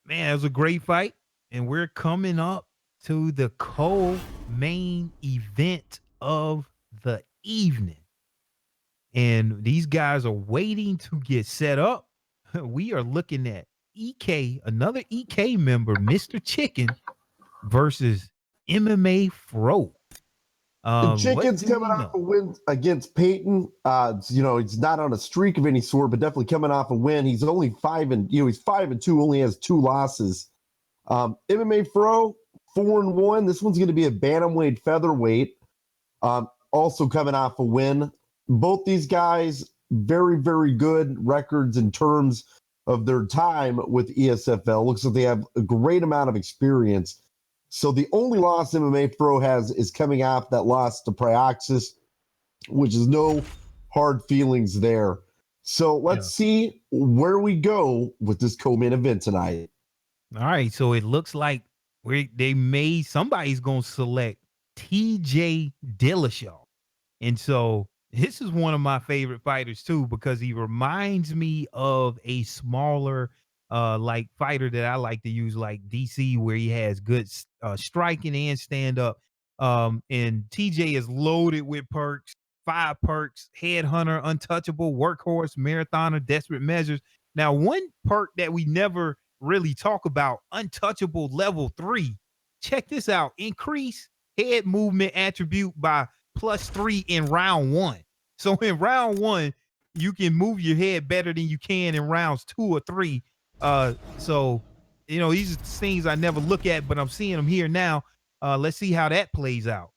Man, it was a great fight. And we're coming up to the co-main event of the evening. And these guys are waiting to get set up. We are looking at EK, another EK member, Mr. Chicken, versus MMAFRoO. The What Chicken's do coming we off a know? win against Peyton. He's not on a streak of any sort, but definitely coming off a win. He's only he's 5-2, only has 2 losses. MMA Fro 4-1. This one's going to be a bantamweight featherweight. Also coming off a win. Both these guys very, very good records in terms of their time with ESFL. Looks like they have a great amount of experience. So the only loss MMA Pro has is coming off that loss to Prioxis, which is no hard feelings there. So let's see where we go with this co-main event tonight. All right, so it looks like somebody's going to select TJ Dillashaw. And so this is one of my favorite fighters too, because he reminds me of a smaller like fighter that I like to use, like DC, where he has good striking and stand up. And TJ is loaded with perks, 5 perks: headhunter, untouchable, workhorse, marathoner, desperate measures. Now, one perk that we never really talk about, untouchable level 3. Check this out: increase head movement attribute by +3 in round 1. So in round 1, you can move your head better than you can in rounds 2 or 3. So these are things I never look at, but I'm seeing them here now. Let's see how that plays out.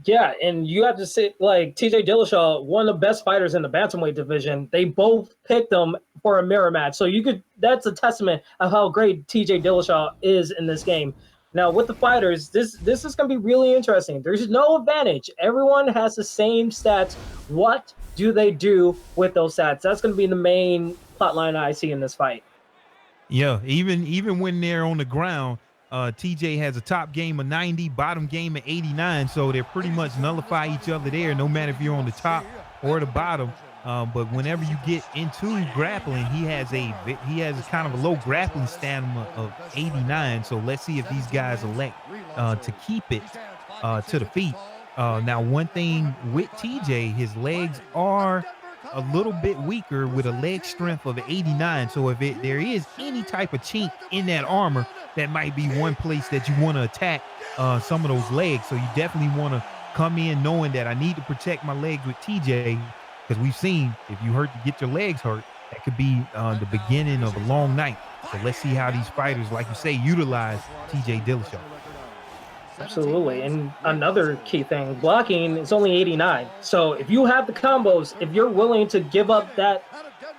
Yeah, and you have to say, like, TJ Dillashaw, one of the best fighters in the bantamweight division. They both picked him for a mirror match. So that's a testament of how great TJ Dillashaw is in this game. Now, with the fighters, this is going to be really interesting. There's no advantage. Everyone has the same stats. What do they do with those stats? That's going to be the main plot line I see in this fight. Yeah, even when they're on the ground, TJ has a top game of 90, bottom game of 89, so they're pretty much nullify each other there, no matter if you're on the top or the bottom. But whenever you get into grappling, he has kind of a low grappling stamina of 89. So let's see if these guys elect to keep it to the feet. Now, one thing with TJ, his legs are a little bit weaker with a leg strength of 89. So if there is any type of chink in that armor, that might be one place that you want to attack some of those legs. So you definitely want to come in knowing that I need to protect my legs with TJ, because we've seen if you get your legs hurt, that could be the beginning of a long night. So let's see how these fighters, like you say, utilize TJ Dillashaw. Absolutely. And another key thing, blocking is only 89. So if you have the combos, if you're willing to give up that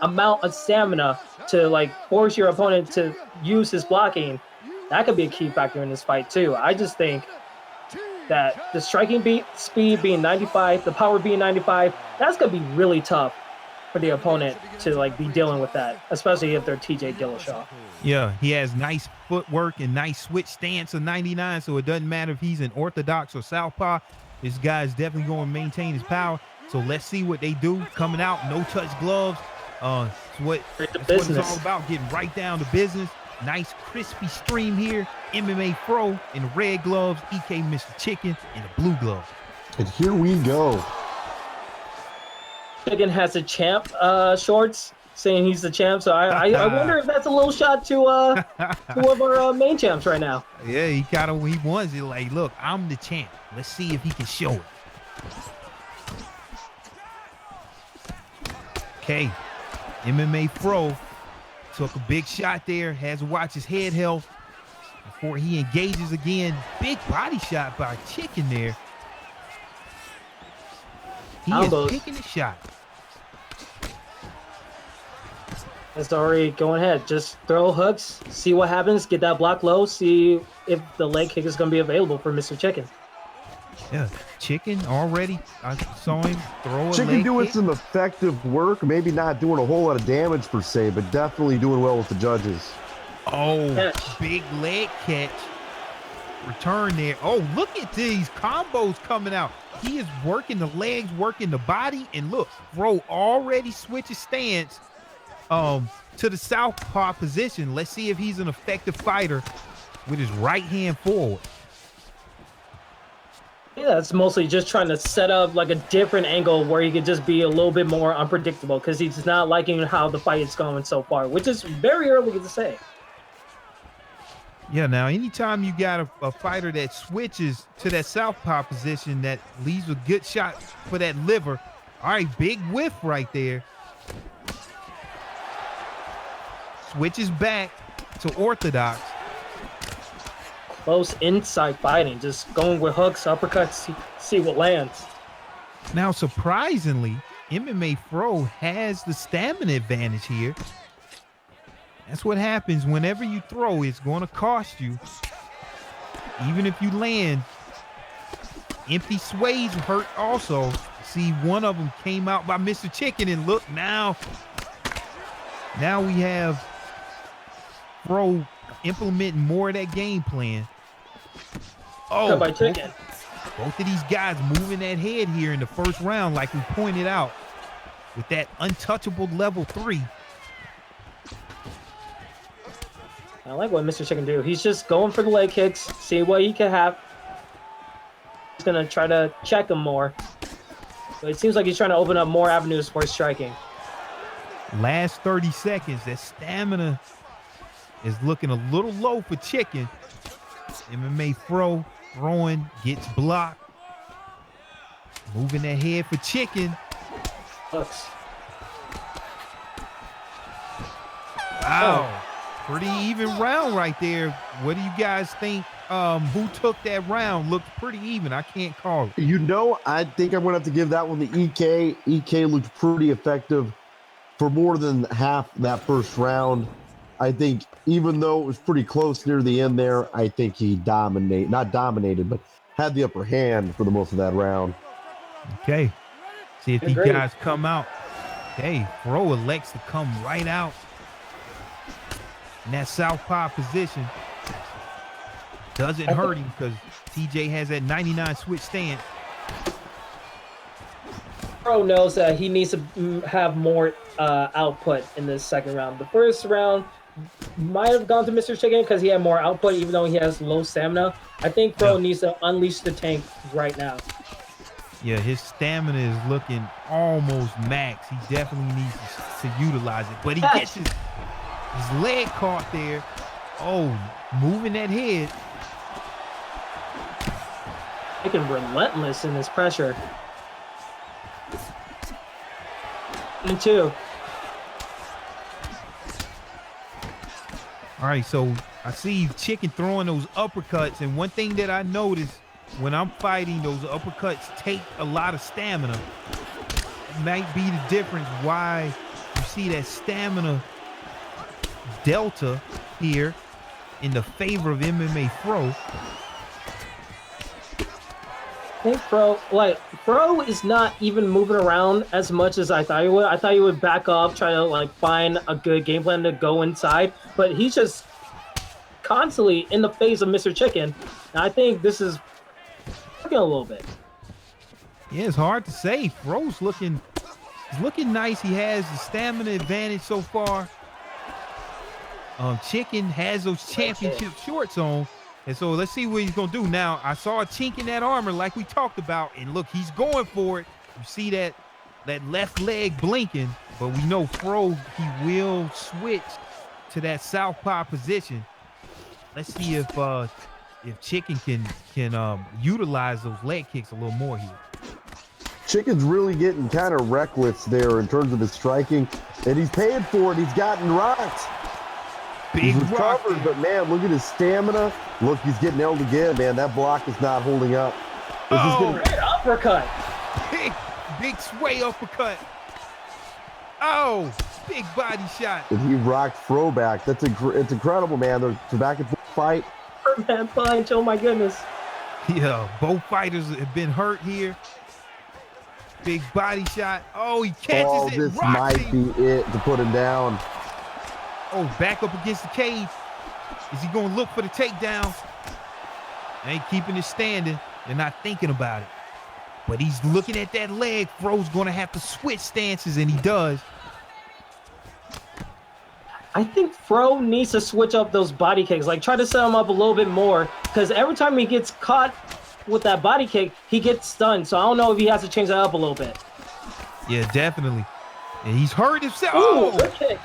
amount of stamina to like force your opponent to use his blocking, that could be a key factor in this fight too. I just think that the striking speed being 95, the power being 95, that's going to be really tough for the opponent to like be dealing with that, especially if they're TJ Dillashaw. Yeah, he has nice footwork and nice switch stance of 99, so it doesn't matter if he's an orthodox or southpaw. This guy's definitely going to maintain his power. So let's see what they do. Coming out, no touch gloves. That's what it's all about, getting right down to business. Nice crispy stream here. MMAFRoO in the red gloves, EK Mr. Chicken in the blue gloves. And here we go. Chicken has the champ shorts, saying he's the champ. So I wonder if that's a little shot to one of our main champs right now. Yeah, he wants it. Like, look, I'm the champ. Let's see if he can show it. Okay, MMAFRoO took a big shot there. Has to watch his head health before he engages again. Big body shot by Chicken there. He is picking the shot. It's already going ahead. Just throw hooks, see what happens, get that block low, see if the leg kick is going to be available for Mr. Chicken. Yeah, Chicken already, I saw him throw a Chicken doing kick. some effective work, maybe not doing a whole lot of damage per se, but definitely doing well with the judges. Oh, big leg catch. Return there. Oh, look at these combos coming out. He is working the legs, working the body, and look, Fro already switches stance to the southpaw position. Let's see if he's an effective fighter with his right hand forward. Yeah, it's mostly just trying to set up like a different angle where he could just be a little bit more unpredictable because he's not liking how the fight is going so far, which is very early to say. Yeah, now anytime you got a fighter that switches to that southpaw position, that leaves a good shot for that liver. All right, big whiff right there. Switches back to orthodox. Close inside fighting, just going with hooks, uppercuts, see what lands. Now, surprisingly, MMAFRoO has the stamina advantage here. That's what happens whenever you throw. It's going to cost you. Even if you land, empty sways hurt also. See, one of them came out by Mr. Chicken, and look now. Now we have Fro implementing more of that game plan. Oh, by Chicken. Both of these guys moving that head here in the first round, like we pointed out, with that untouchable level 3. I like what Mr. Chicken do. He's just going for the leg kicks, see what he can have. He's gonna try to check him more. But it seems like he's trying to open up more avenues for striking. Last 30 seconds, that stamina is looking a little low for Chicken. MMAFRoO throwing, gets blocked. Moving that head for Chicken. Looks. Wow. Oh. Pretty even round right there. What do you guys think? Who took that round? Looked pretty even. I can't call it. You know, I think I'm going to have to give that one to EK. EK looked pretty effective for more than half that first round. I think even though it was pretty close near the end there, I think he not dominated, but had the upper hand for the most of that round. Okay. See if these guys come out. Okay, Fro elects to come right out in that southpaw position. Doesn't hurt him because TJ has that 99 switch stance. Fro knows that he needs to have more output in this second round. The first round might have gone to Mr. Chicken because he had more output, even though he has low stamina. I think Fro needs to unleash the tank right now. Yeah, his stamina is looking almost max. He definitely needs to utilize it, but he gets his leg caught there. Oh, moving that head. Looking relentless in his pressure. And 2. All right, so I see Chicken throwing those uppercuts, and one thing that I noticed when I'm fighting, those uppercuts take a lot of stamina. It might be the difference why you see that stamina delta here in the favor of MMAFRoO. I think Fro is not even moving around as much as I thought he would. I thought he would back up, try to find a good game plan to go inside, but he's just constantly in the face of Mr. Chicken. And I think this is working a little bit. Yeah, it's hard to say. Fro's looking nice. He has the stamina advantage so far. Chicken has those championship shorts on. And so let's see what he's going to do. Now, I saw a chink in that armor like we talked about. And look, he's going for it. You see that left leg blinking. But we know Fro, he will switch to that southpaw position. Let's see if Chicken can utilize those leg kicks a little more here. Chicken's really getting kind of reckless there in terms of his striking. And he's paying for it. He's gotten rocked. He's recovered, but man, look at his stamina. Look, he's getting nailed again, man. That block is not holding up. Great uppercut. Big sway uppercut. Oh, big body shot. And he rocked Fro back. It's incredible, man. They're back and forth fight. Man punch, oh my goodness. Yeah, both fighters have been hurt here. Big body shot. Oh, he catches it. This might be it to put him down. Oh, back up against the cage. Is he going to look for the takedown? Ain't keeping it standing. They're not thinking about it. But he's looking at that leg. Fro's going to have to switch stances, and he does. I think Fro needs to switch up those body kicks. Like, try to set him up a little bit more. Because every time he gets caught with that body kick, he gets stunned. So I don't know if he has to change that up a little bit. Yeah, definitely. And he's hurt himself. Ooh, good kick.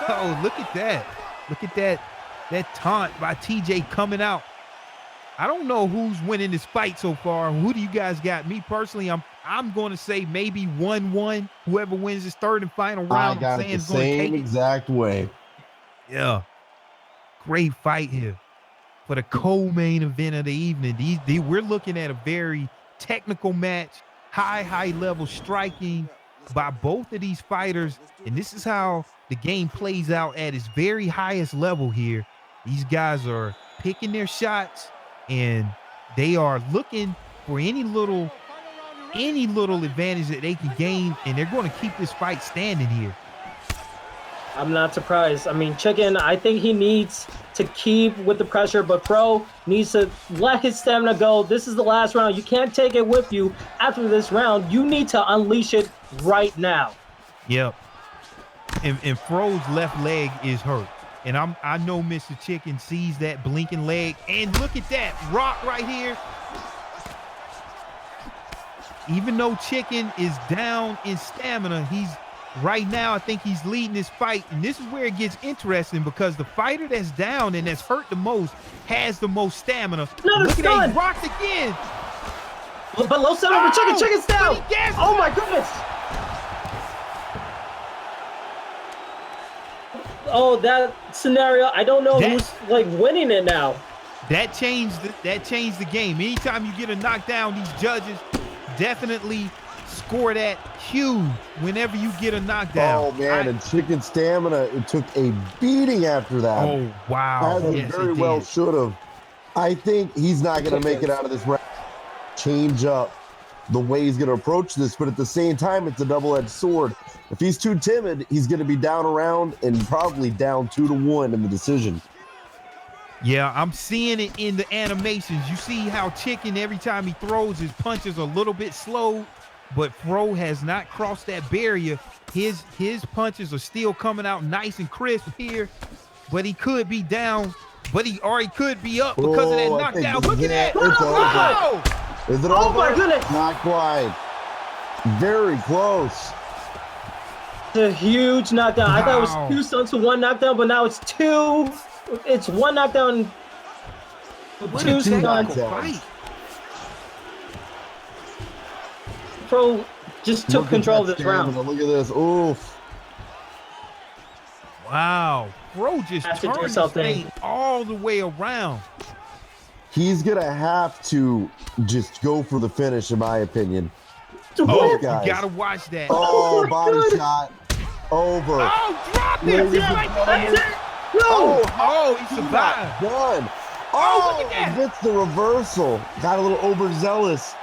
Oh, look at that. Look at that. That taunt by TJ coming out. I don't know who's winning this fight so far. Who do you guys got? Me personally, I'm going to say maybe 1-1. Whoever wins this third and final round, I got it the same exact way. Yeah. Great fight here for the co-main event of the evening. We're looking at a very technical match, high level striking by both of these fighters. And this is how the game plays out at its very highest level here. These guys are picking their shots, and they are looking for any little advantage that they can gain, and they're going to keep this fight standing here. I'm not surprised. I mean, Chicken, I think he needs to keep with the pressure, but Pro needs to let his stamina go. This is the last round. You can't take it with you after this round. You need to unleash it right now. Yep. And Fro's left leg is hurt. And I know Mr. Chicken sees that blinking leg. And look at that rock right here. Even though Chicken is down in stamina, he's right now, I think he's leading this fight. And this is where it gets interesting, because the fighter that's down and that's hurt the most has the most stamina. Look at that, he rocked again. But low center for Chicken. Chicken's down. Oh my goodness. Oh, that scenario, I don't know who's like winning it now. That changed the game. Anytime you get a knockdown, these judges definitely score that huge whenever you get a knockdown. Oh man, and Chicken stamina, it took a beating after that. Oh wow. As it very well should have. I think he's not going to make it out of this round. Change up the way he's going to approach this, but at the same time, it's a double-edged sword. If he's too timid, he's going to be down a round and probably down 2-1 in the decision. Yeah, I'm seeing it in the animations. You see how Chicken, every time he throws, his punches a little bit slow, but Fro has not crossed that barrier. His punches are still coming out nice and crisp here, but he could be down, but he could be up because of that knockdown. Look at that. Wow. Is it over? Oh my goodness. Not quite. Very close. A huge knockdown. Wow. I thought it was 2 stuns to 1 knockdown, but now it's 2. It's 1 knockdown, 2 stuns. Pro just took control of this round. Look at this. Oof. Wow. Pro just turned his face all the way around. He's going to have to just go for the finish, in my opinion. Oh, you got to watch that. Oh, body shot. Over. Oh, drop it. No. He survived. Done. Oh, look at that. Gets the reversal. Got a little overzealous.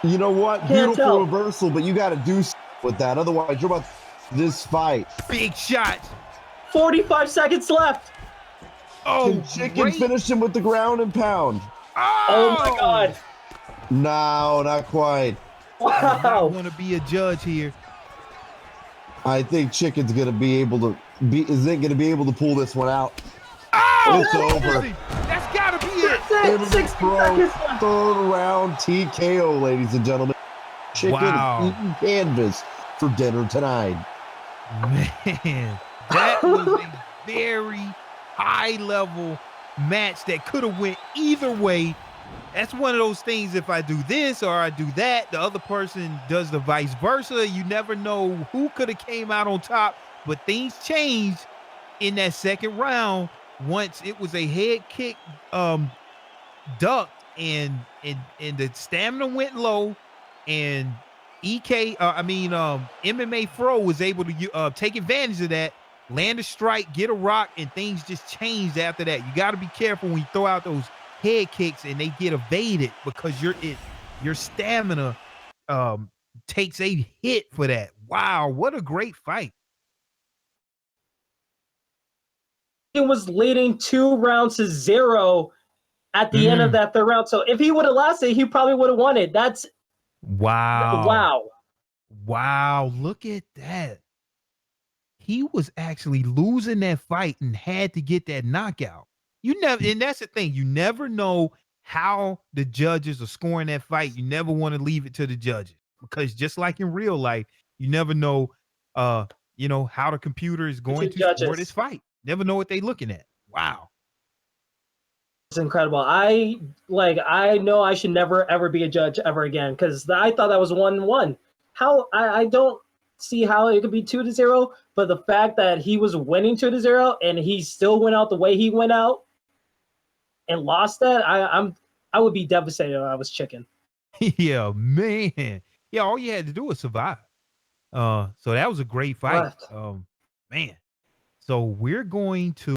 You know what? Beautiful reversal, but you got to do something with that. Otherwise, you're about this fight. Big shot. 45 seconds left. Oh, Chicken finished him with the ground and pound. Oh my God. No, not quite. Wow. I want to be a judge here. I think Chicken's going to be able to isn't going to be able to pull this one out. Oh, it's over. That's got to be it. That's it. 60 seconds left. Third round TKO, ladies and gentlemen. Chicken eating canvas for dinner tonight. Man, that was a very high-level match that could have went either way. That's one of those things, if I do this or I do that, the other person does the vice versa. You never know who could have came out on top, but things changed in that second round once it was a head kick duck and the stamina went low, and MMAFRoO was able to take advantage of that, land a strike, get a rock, and things just changed after that. You got to be careful when you throw out those head kicks and they get evaded, because your stamina takes a hit for that. Wow, what a great fight. It was leading 2-0 at the end of that third round. So if he would have lost it, he probably would have won it. That's wow. Wow. Wow, look at that. he was actually losing that fight and had to get that knockout. You never, and that's the thing, you never know how the judges are scoring that fight. You never want to leave it to the judges because just like in real life, you never know, how the computer is going to score this fight. Never know what they're looking at. Wow. It's incredible. I know I should never ever be a judge ever again because I thought that was 1-1. How I don't see how it could be 2-0, but the fact that he was winning 2-0 and he still went out the way he went out and lost that, I would be devastated if I was Chicken. Yeah, man. Yeah, all you had to do was survive. So that was a great fight. Man. So we're going to